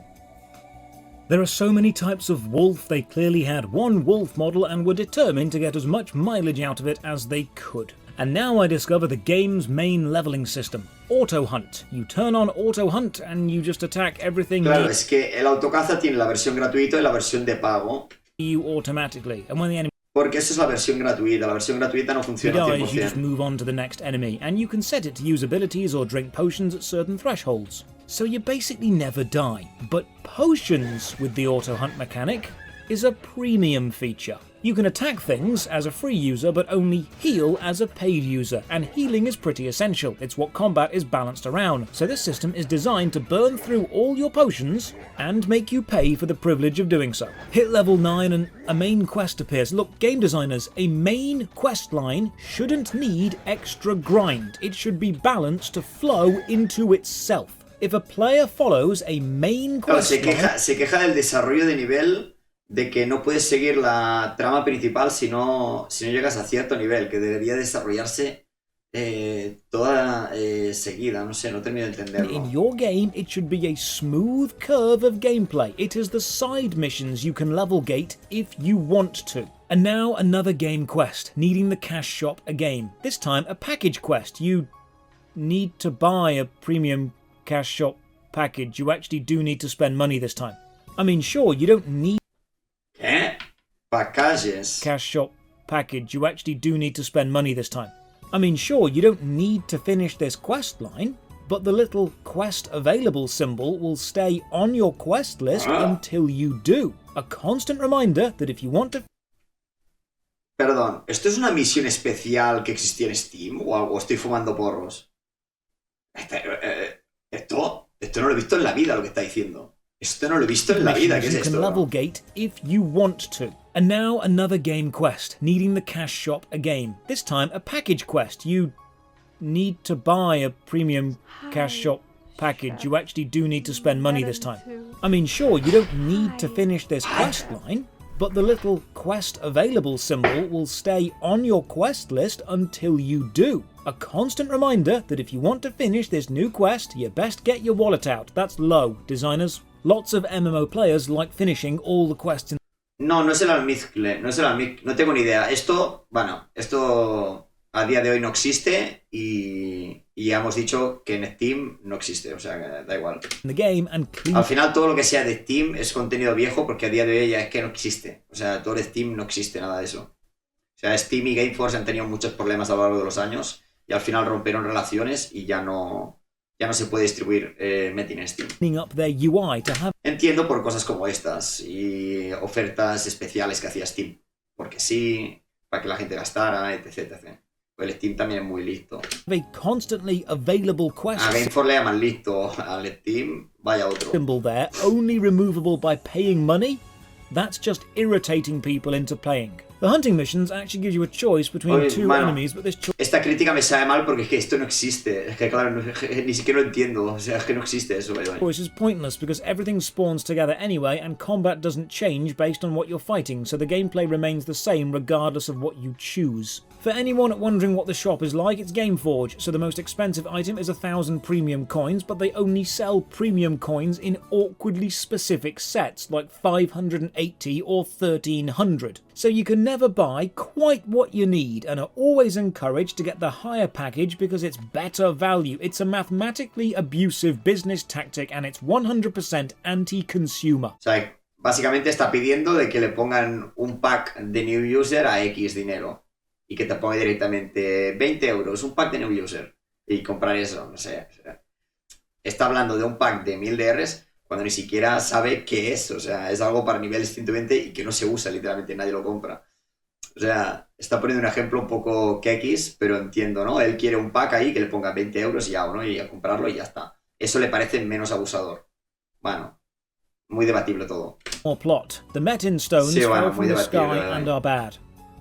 There are so many types of wolf, they clearly had one wolf model and were determined to get as much mileage out of it as they could. And now I discover the game's main leveling system, Auto Hunt. You turn on Auto Hunt and you just attack everything Claro, es que el autocaza tiene la versión gratuita y la versión de pago. you automatically. And when the enemy Porque esa es la versión gratuita. La versión gratuita no If you funciona al die, you just 100%. move on to the next enemy, and you can set it to use abilities or drink potions at certain thresholds. So you basically never die. But potions with the auto hunt mechanic is a premium feature. You can attack things as a free user, but only heal as a paid user, and healing is pretty essential. It's what combat is balanced around, so this system is designed to burn through all your potions and make you pay for the privilege of doing so. Hit level 9 and a main quest appears. Look, game designers, a main quest line shouldn't need extra grind. It should be balanced to flow into itself. If a player follows a main Claro, quest line... se queja del desarrollo de nivel, de que no puedes seguir la trama principal si no llegas a cierto nivel, que debería desarrollarse toda seguida. No sé, no termino de entenderlo. In your game, it should be a smooth curve of gameplay. It is the side missions you can level gate if you want to. And now another game quest, needing the cash shop again. This time a package quest. You need to buy a premium cash shop package. You actually do need to spend money this time. I mean, sure, you don't need ¿Qué? Packages. cash shop package. You actually do need to spend money this time. I mean, sure, you don't need to finish this quest line, but the little quest available symbol will stay on your quest list until you do. A constant reminder that if you want to... Perdón, ¿esto es una misión especial que existía en Steam o algo? ¿Estoy fumando porros? Esto no lo he visto en la vida, lo que está diciendo. Esto no lo he visto en la vida. ¿Qué es you can esto? level gate if you want to. And now another game quest, needing the cash shop again. This time a package quest. You need to buy a premium cash shop package. You actually do need to spend money this time. I mean, sure, you don't need to finish this quest line, but the little quest available symbol will stay on your quest list until you do. A constant reminder that if you want to finish this new quest, you best get your wallet out. That's low, designers. Lots of MMO players like finishing all the quests in... No es el almizcle, no tengo ni idea. Esto a día de hoy no existe y ya hemos dicho que en Steam no existe, o sea, que da igual. the game and clean... Al final todo lo que sea de Steam es contenido viejo porque a día de hoy ya es que no existe. O sea, todo de Steam no existe nada de eso. O sea, Steam y Gameforce han tenido muchos problemas a lo largo de los años y al final rompieron relaciones y ya no se puede distribuir Metin en Steam. cleaning up their UI to have Entiendo por cosas como estas y ofertas especiales que hacía Steam. Porque sí, para que la gente gastara, etc. Pues el Steam también es muy listo. a constantly available quest A Gameforce le llaman listo, al Steam vaya otro. symbol there, only removable by paying money. That's just irritating people into playing. The hunting missions actually give you a choice between Oye, two mano, enemies, but this choice Esta crítica me sabe mal porque es que esto no existe. Es que claro, ni siquiera lo entiendo. O sea, es que no existe eso. is pointless because everything spawns together anyway and combat doesn't change based on what you're fighting, so the gameplay remains the same regardless of what you choose. For anyone wondering what the shop is like, it's Gameforge, so the most expensive item is 1,000 premium coins, but they only sell premium coins in awkwardly specific sets, like 580 or 1,300. So you can never buy quite what you need, and are always encouraged to get the higher package because it's better value. It's a mathematically abusive business tactic, and it's 100% anti-consumer. O sea, básicamente está pidiendo de que le pongan un pack de new user a X dinero. Y que te ponga directamente 20 euros, un pack de new user. Y comprar eso, no sé. O sea, está hablando de un pack de 1000 DRs cuando ni siquiera sabe qué es. O sea, es algo para niveles 120 y que no se usa, literalmente nadie lo compra. O sea, está poniendo un ejemplo un poco X, pero entiendo, ¿no? Él quiere un pack ahí que le ponga 20 euros y ya, ¿no? Y a comprarlo y ya está. Eso le parece menos abusador. Bueno, muy debatible todo. More plot. The Metin stones Sí, bueno, fell from muy the debatible, sky and are bad.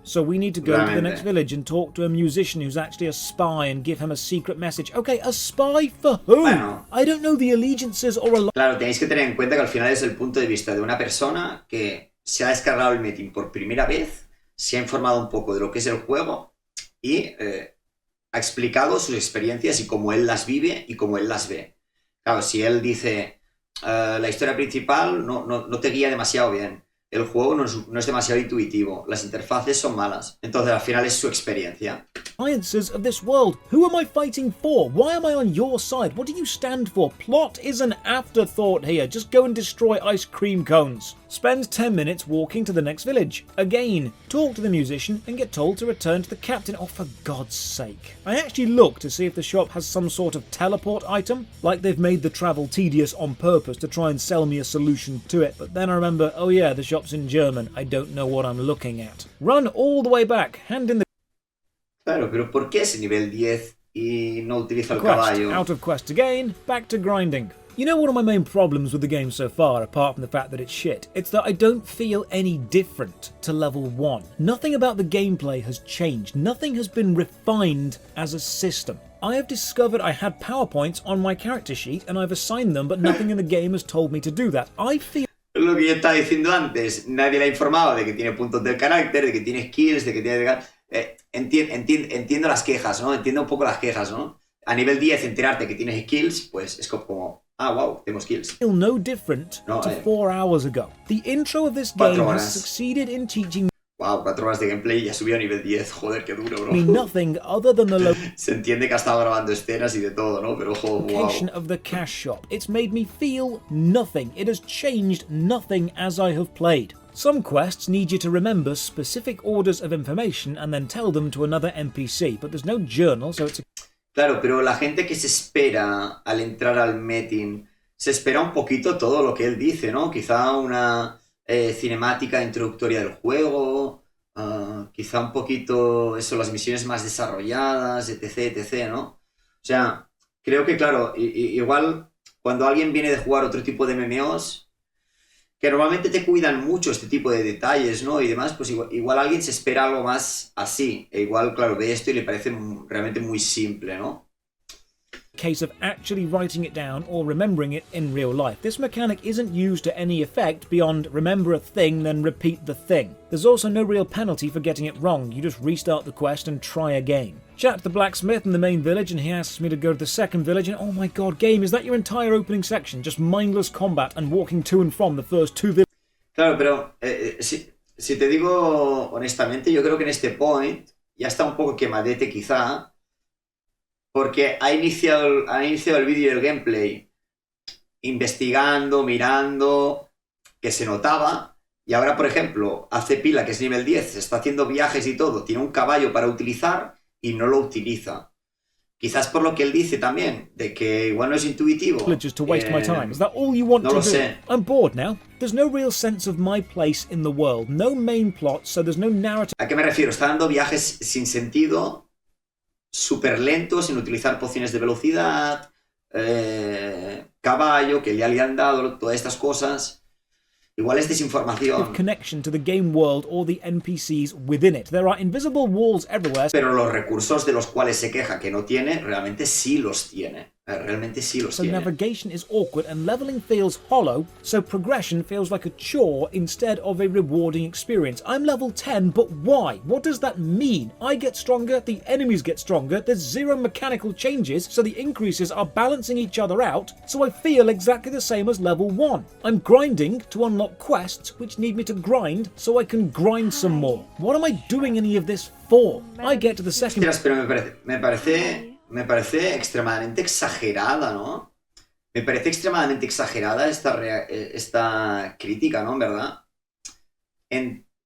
So we need to go to the Realmente. next village and talk to a musician who's actually a spy and give him a secret message. Okay, a spy for who? Bueno. I don't know the allegiances or a... Claro, tenéis que tener en cuenta que al final es el punto de vista de una persona que se ha descargado el Metin por primera vez, se ha informado un poco de lo que es el juego y ha explicado sus experiencias y cómo él las vive y cómo él las ve. Claro, si él dice la historia principal no te guía demasiado bien, el juego no es demasiado intuitivo, las interfaces son malas, entonces al final es su experiencia. Alliances of this world. Who am I fighting for? Why am I on your side? What do you stand for? Plot is an afterthought here. Just go and destroy ice cream cones. Spend 10 minutes walking to the next village. Again, talk to the musician and get told to return to the captain. Oh, for God's sake. I actually looked to see if the shop has some sort of teleport item, like they've made the travel tedious on purpose to try and sell me a solution to it, but then I remember, oh yeah, the shop's in German, I don't know what I'm looking at. Run all the way back, hand in the Claro, pero ¿por qué es nivel 10 y no utiliza el quest. caballo? Out of quest again, back to grinding. You know, one of my main problems with the game so far, apart from the fact that it's shit, it's that I don't feel any different to level 1. Nothing about the gameplay has changed. Nothing has been refined as a system. I have discovered I had PowerPoints on my character sheet and I've assigned them, but nothing in the game has told me to do that. I feel Lo que yo estaba diciendo antes, nadie le ha informado de que tiene puntos del carácter, de que tiene skills, de que tiene... entiendo las quejas, ¿no? Entiendo un poco las quejas, ¿no? A nivel 10, enterarte que tienes skills, pues es como... Ah, wow, tengo skills. no different to 4 hours ago. The intro of this game has succeeded in teaching Wow, 4 horas de gameplay y ya subió a nivel 10. Joder, qué duro, bro. me nothing other than the Se entiende que ha estado grabando escenas y de todo, ¿no? Pero, location wow. of the cash shop. It's made me feel nothing. It has changed nothing as I have played. Some quests need you to remember specific orders of information and then tell them to another NPC, but there's no journal, so it's a Claro, pero la gente que se espera al entrar al meeting, se espera un poquito todo lo que él dice, ¿no? Quizá una cinemática introductoria del juego, quizá un poquito, eso, las misiones más desarrolladas, etc, etc, ¿no? O sea, creo que, claro, igual cuando alguien viene de jugar otro tipo de MMOs, que normalmente te cuidan mucho este tipo de detalles, ¿no? Y demás, pues igual alguien se espera algo más así. E igual, claro, ve esto y le parece realmente muy simple, ¿no? case of actually writing it down or remembering it in real life. This mechanic isn't used to any effect beyond remember a thing, then repeat the thing. There's also no real penalty for getting it wrong. You just restart the quest and try again. Chat to the blacksmith in the main village and he asks me to go to the second village and oh my god, game, is that your entire opening section? Just mindless combat and walking to and from the first two villages? Claro, pero si te digo honestamente, yo creo que en este point ya está un poco quemadete quizá, porque ha iniciado el vídeo y el gameplay investigando, mirando, que se notaba, y ahora, por ejemplo, hace pila, que es nivel 10, está haciendo viajes y todo, tiene un caballo para utilizar y no lo utiliza. Quizás por lo que él dice también, de que igual no es intuitivo. Just to waste my time. Is that all you want no to lo do? sé. I'm bored now. There's no real sense of my place in the world. No main plot, so there's no narrative. ¿A qué me refiero? Está dando viajes sin sentido, súper lentos, sin utilizar pociones de velocidad, caballo, que ya le han dado, todas estas cosas. Igual es desinformación. Connection to the game world or the NPCs within it. There are invisible walls everywhere. Pero los recursos de los cuales se queja que no tiene, realmente sí los tiene. Realmente sí los tiene. So navigation is awkward and leveling feels hollow, so progression feels like a chore instead of a rewarding experience. I'm level 10, but why? What does that mean? I get stronger, the enemies get stronger, there's zero mechanical changes, so the increases are balancing each other out, so I feel exactly the same as level 1. I'm grinding to unlock quests which need me to grind so I can grind some more. What am I doing any of this for? I get to the second... Hostias, pero me parece extremadamente exagerada, ¿no? Me parece extremadamente exagerada esta crítica, ¿no? En verdad.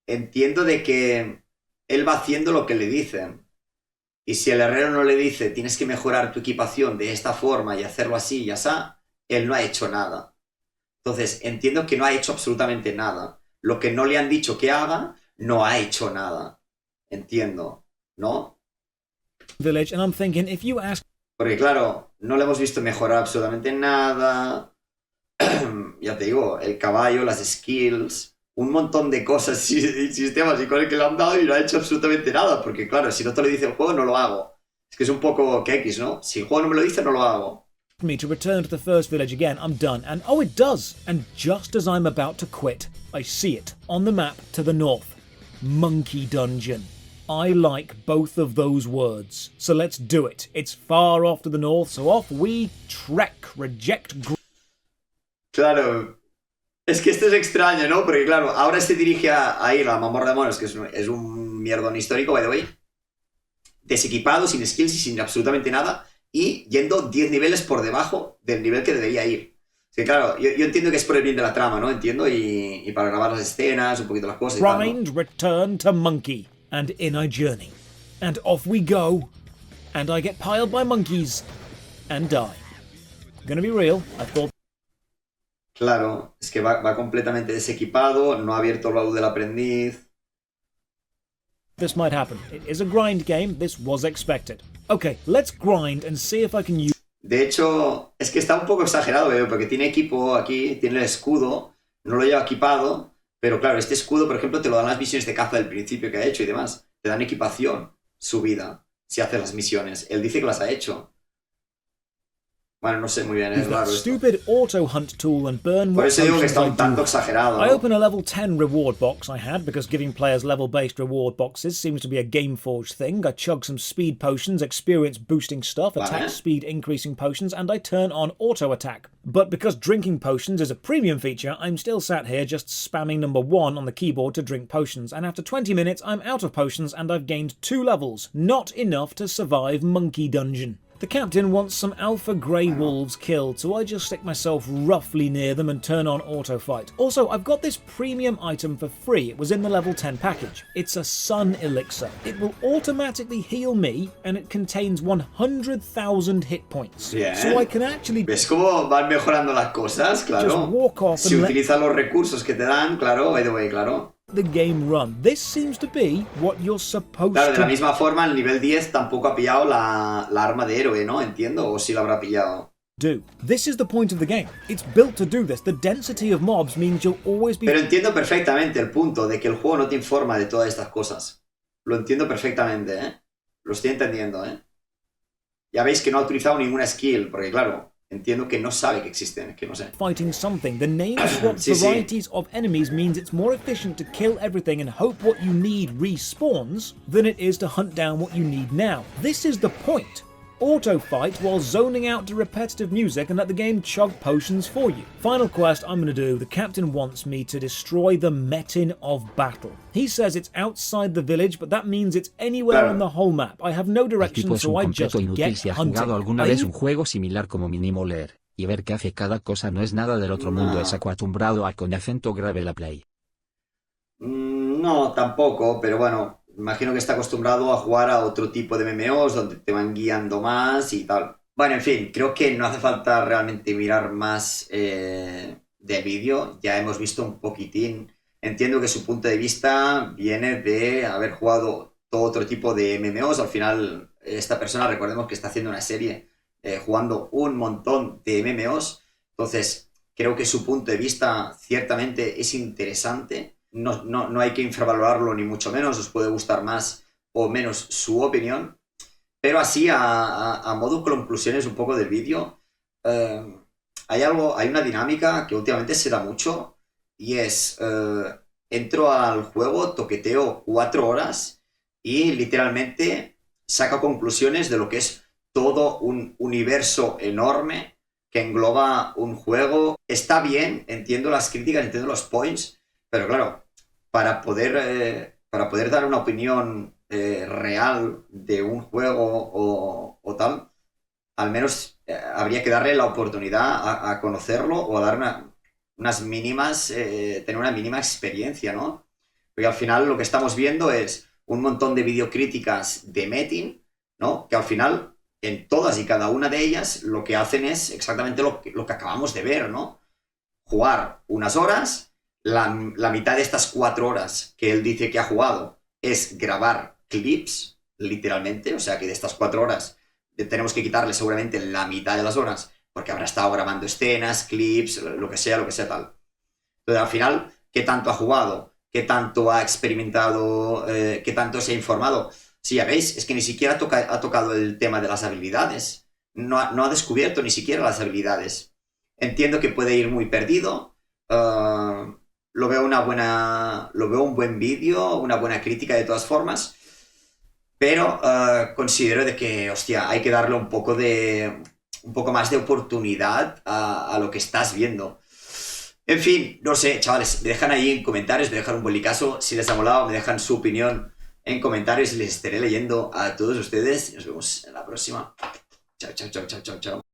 Entiendo de que él va haciendo lo que le dicen. Y si el herrero no le dice tienes que mejorar tu equipación de esta forma y hacerlo así y así, él no ha hecho nada. Entonces, entiendo que no ha hecho absolutamente nada. Lo que no le han dicho que haga, no ha hecho nada. Entiendo, ¿no? Village, and I'm thinking, if you ask... Porque claro, no le hemos visto mejorar absolutamente nada. Ya te digo, el caballo, las skills, un montón de cosas y sistemas y cosas que le han dado y no ha hecho absolutamente nada. Porque claro, si no te lo dice el juego, no lo hago. Es que es un poco que X, ¿no? Si el juego no me lo dice, no lo hago. Me to return to the first village again, I'm done. And oh, it does! And just as I'm about to quit, I see it on the map to the north. Monkey Dungeon. I like both of those words. So let's do it. It's far off to the north, so off we trek. Reject... Claro. Es que esto es extraño, ¿no? Porque claro, ahora se dirige a ir a la Mamorra de Monos, que es un mierdón histórico, by the way. Desequipado, sin skills y sin absolutamente nada. Y yendo 10 niveles por debajo del nivel que debería ir. Sí, claro, yo entiendo que es por el bien de la trama, ¿no? Entiendo, y para grabar las escenas, un poquito las cosas y tal, ¿no? Grind, return to monkey, and in I journey. And off we go. And I get piled by monkeys and die. Gonna be real, I thought. Claro, es que va completamente desequipado, no ha abierto el baúl del aprendiz. This might happen. It is a grind game, this was expected. Okay, let's grind and see if I can use... De hecho, es que está un poco exagerado, ¿eh? Porque tiene equipo aquí, tiene el escudo, no lo lleva equipado, pero claro, este escudo, por ejemplo, te lo dan las misiones de caza del principio que ha hecho y demás. Te dan equipación subida si haces las misiones. Él dice que las ha hecho. Bueno, no sé muy bien, es Use that raro esto. stupid auto hunt tool and burn Por what eso digo que potions está I un tanto do. exagerado, I ¿no? open a level 10 reward box I had because giving players level-based reward boxes seems to be a Gameforge thing. I chug some speed potions, experience boosting stuff, attack Vale. speed increasing potions, and I turn on auto attack. But because drinking potions is a premium feature, I'm still sat here just spamming number 1 on the keyboard to drink potions, and after 20 minutes I'm out of potions and I've gained 2 levels. Not enough to survive Monkey Dungeon. The captain wants some alpha grey wolves killed, so I just stick myself roughly near them and turn on auto fight. Also, I've got this premium item for free. It was in the level 10 package. It's a sun elixir. It will automatically heal me, and it contains 100,000 hit points. Bien. So I can actually ¿Ves cómo van mejorando las cosas? Claro. just walk off Si and let utilizas los recursos que te dan, claro, by the way, claro. the game run. This seems to be what you're supposed Claro, de la to misma forma, el nivel 10 tampoco ha pillado la arma de héroe, ¿no? Entiendo, o sí la habrá pillado. do. This is the point of the game. It's built to do this. The density of mobs means you'll always be... Pero entiendo perfectamente el punto de que el juego no te informa de todas estas cosas. Lo entiendo perfectamente, ¿eh? Lo estoy entendiendo, ¿eh? Ya veis que no ha utilizado ninguna skill, porque claro, entiendo que no sabe que existen, que no sé. fighting something. The name-swapped Sí, sí. varieties of enemies means it's more efficient to kill everything and hope what you need respawns than it is to hunt down what you need now. This is the point. Auto-fight while zoning out to repetitive music and let the game chug potions for you. Final quest I'm going to do, the captain wants me to destroy the Metin of Battle. He says it's outside the village, but that means it's anywhere Claro. on the whole map. I have no El direction, tipo es un so I just completo inútil. get Si ha hunting. jugado alguna Are vez you un juego similar como mínimo leer y ver que hace cada cosa no es nada del otro mundo, No. es acostumbrado a con acento grave la play. No, tampoco, pero bueno, imagino que está acostumbrado a jugar a otro tipo de MMOs donde te van guiando más y tal. Bueno, en fin, creo que no hace falta realmente mirar más de vídeo. Ya hemos visto un poquitín. Entiendo que su punto de vista viene de haber jugado todo otro tipo de MMOs. Al final, esta persona, recordemos que está haciendo una serie jugando un montón de MMOs. Entonces, creo que su punto de vista ciertamente es interesante. No hay que infravalorarlo ni mucho menos, os puede gustar más o menos su opinión, pero así a modo conclusiones un poco del vídeo, hay una dinámica que últimamente se da mucho y es, entro al juego, toqueteo 4 horas y literalmente saco conclusiones de lo que es todo un universo enorme que engloba un juego. Está bien, entiendo las críticas, entiendo los points, pero claro, para poder dar una opinión real de un juego o tal, al menos habría que darle la oportunidad a conocerlo o a dar unas mínimas, tener una mínima experiencia, ¿no? Porque al final lo que estamos viendo es un montón de videocríticas de Metin, ¿no? Que al final, en todas y cada una de ellas, lo que hacen es exactamente lo que acabamos de ver, ¿no? Jugar unas horas. La mitad de estas 4 horas que él dice que ha jugado es grabar clips, literalmente. O sea que de estas 4 horas tenemos que quitarle seguramente la mitad de las horas, porque habrá estado grabando escenas, clips, lo que sea tal. Entonces, al final, ¿qué tanto ha jugado? ¿Qué tanto ha experimentado? ¿Qué tanto se ha informado? Sí, ya veis, es que ni siquiera ha tocado el tema de las habilidades. No ha descubierto ni siquiera las habilidades. Entiendo que puede ir muy perdido. Lo veo un buen vídeo, una buena crítica de todas formas, pero considero de que, hostia, hay que darle un poco más de oportunidad a lo que estás viendo. En fin, no sé, chavales, me dejan ahí en comentarios, me dejan un bolicazo, si les ha molado, me dejan su opinión en comentarios y les estaré leyendo a todos ustedes. Nos vemos en la próxima. Chao, chao, chao, chao, chao, chao.